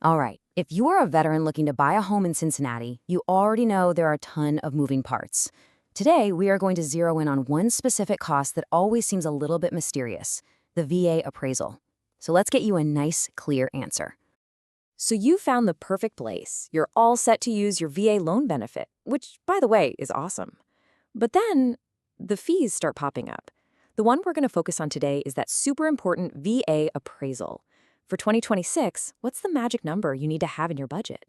All right, if you are a veteran looking to buy a home in Cincinnati, you already know there are a ton of moving parts. Today, we are going to zero in on one specific cost that always seems a little bit mysterious, the VA appraisal. So let's get you a nice, clear answer. So you found the perfect place. You're all set to use your VA loan benefit, which, by the way, is awesome. But then the fees start popping up. The one we're going to focus on today is that super important VA appraisal. For 2026, what's the magic number you need to have in your budget?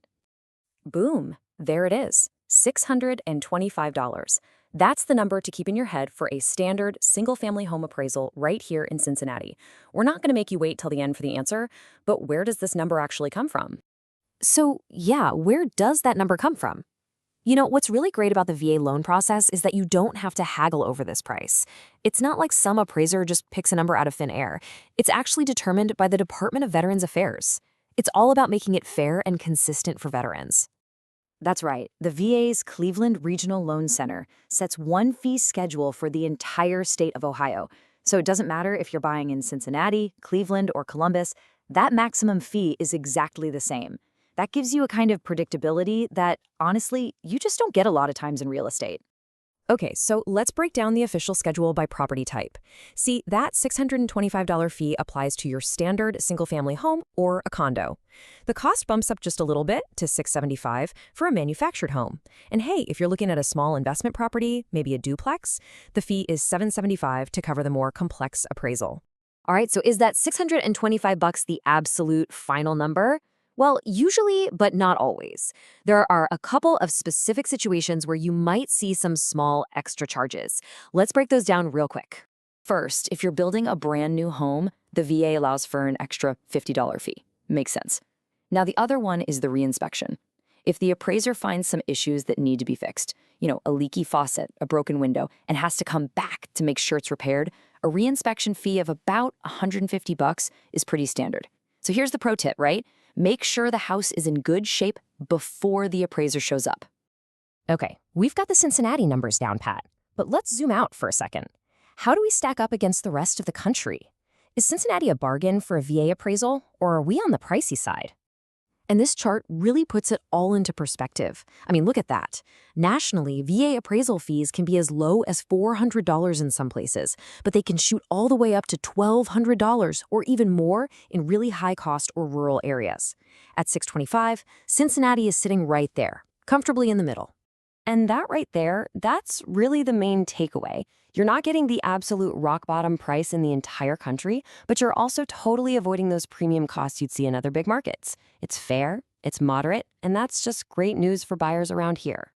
Boom, there it is, $625. That's the number to keep in your head for a standard single-family home appraisal right here in Cincinnati. We're not going to make you wait till the end for the answer, but where does this number actually come from? So, yeah, where does that number come from? You know, what's really great about the VA loan process is that you don't have to haggle over this price. It's not like some appraiser just picks a number out of thin air. It's actually determined by the Department of Veterans Affairs. It's all about making it fair and consistent for veterans. That's right, the VA's Cleveland Regional Loan Center sets one fee schedule for the entire state of Ohio. So it doesn't matter if you're buying in Cincinnati, Cleveland, or Columbus, that maximum fee is exactly the same. That gives you a kind of predictability that, honestly, you just don't get a lot of times in real estate. Okay, so let's break down the official schedule by property type. See, that $625 fee applies to your standard single-family home or a condo. The cost bumps up just a little bit to $675 for a manufactured home. And hey, if you're looking at a small investment property, maybe a duplex, the fee is $775 to cover the more complex appraisal. All right, so is that $625 the absolute final number? Well, usually, but not always. There are a couple of specific situations where you might see some small extra charges. Let's break those down real quick. First, if you're building a brand new home, the VA allows for an extra $50 fee. Makes sense. Now, the other one is the reinspection. If the appraiser finds some issues that need to be fixed, a leaky faucet, a broken window, and has to come back to make sure it's repaired, a reinspection fee of about $150 is pretty standard. So here's the pro tip, right? Make sure the house is in good shape before the appraiser shows up. Okay, we've got the Cincinnati numbers down pat, but let's zoom out for a second. How do we stack up against the rest of the country? Is Cincinnati a bargain for a VA appraisal, or are we on the pricey side? And this chart really puts it all into perspective. I mean, look at that. Nationally, VA appraisal fees can be as low as $400 in some places, but they can shoot all the way up to $1,200 or even more in really high-cost or rural areas. At $625, Cincinnati is sitting right there, comfortably in the middle. And that right there, that's really the main takeaway. You're not getting the absolute rock-bottom price in the entire country, but you're also totally avoiding those premium costs you'd see in other big markets. It's fair, it's moderate, and that's just great news for buyers around here.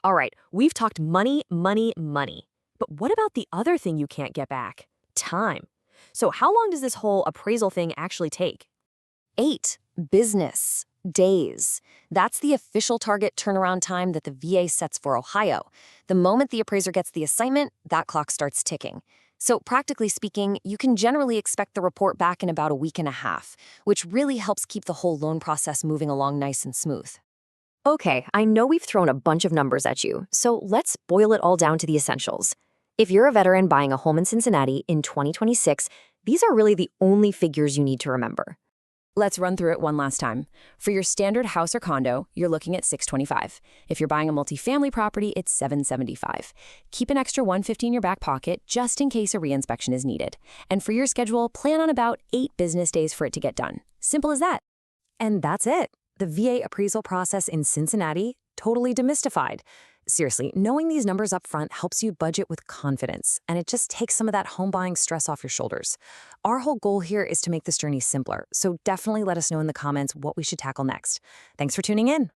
All right, we've talked money, money, money. But what about the other thing you can't get back? Time. So how long does this whole appraisal thing actually take? 8 business days. That's the official target turnaround time that the VA sets for Ohio. The moment the appraiser gets the assignment, that clock starts ticking. So practically speaking, you can generally expect the report back in about a week and a half, which really helps keep the whole loan process moving along nice and smooth. Okay, I know we've thrown a bunch of numbers at you, so let's boil it all down to the essentials. If you're a veteran buying a home in Cincinnati in 2026, these are really the only figures you need to remember. Let's run through it one last time. For your standard house or condo, you're looking at $625. If you're buying a multifamily property, it's $775. Keep an extra $150 in your back pocket just in case a reinspection is needed. And for your schedule, plan on about 8 business days for it to get done. Simple as that. And that's it. The VA appraisal process in Cincinnati, totally demystified. Seriously, knowing these numbers up front helps you budget with confidence, and it just takes some of that home buying stress off your shoulders. Our whole goal here is to make this journey simpler, so definitely let us know in the comments what we should tackle next. Thanks for tuning in.